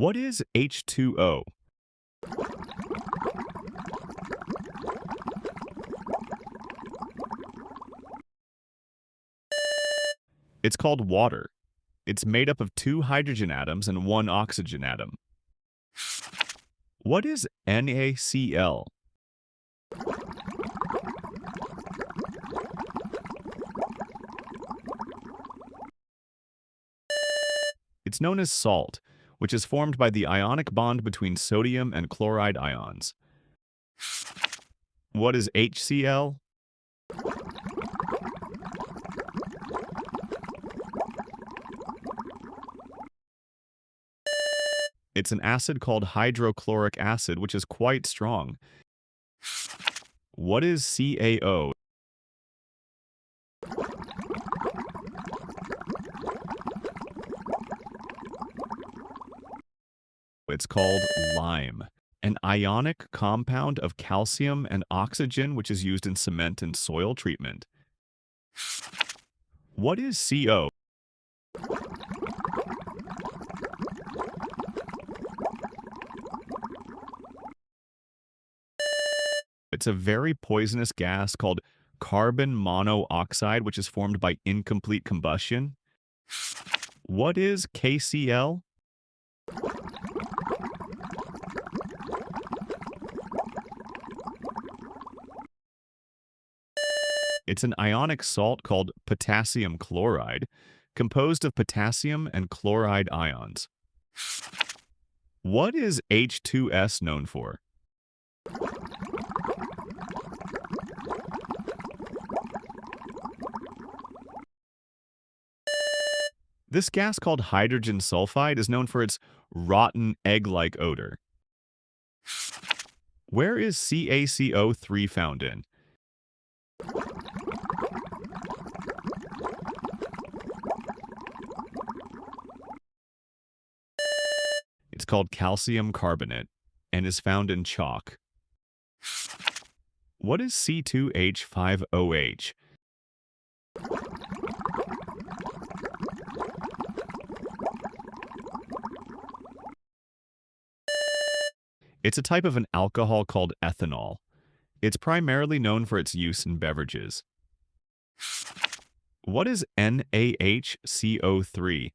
What is H2O? It's called water. It's made up of two hydrogen atoms and one oxygen atom. What is NaCl? It's known as salt, which is formed by the ionic bond between sodium and chloride ions. What is HCl? It's an acid called hydrochloric acid, which is quite strong. What is CaO? It's called lime, an ionic compound of calcium and oxygen, which is used in cement and soil treatment. What is CO? It's a very poisonous gas called carbon monoxide, which is formed by incomplete combustion. What is KCl? It's an ionic salt called potassium chloride, composed of potassium and chloride ions. What is H2S known for? This gas called hydrogen sulfide is known for its rotten egg-like odor. Where is CaCO3 found in? It's called calcium carbonate and is found in chalk. What is C2H5OH? It's a type of an alcohol called ethanol. It's primarily known for its use in beverages. What is NaHCO3?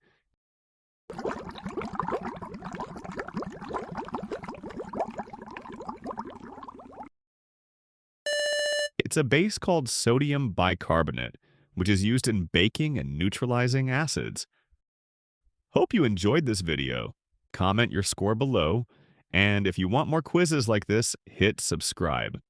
It's a base called sodium bicarbonate, which is used in baking and neutralizing acids. Hope you enjoyed this video. Comment your score below, and if you want more quizzes like this, hit subscribe.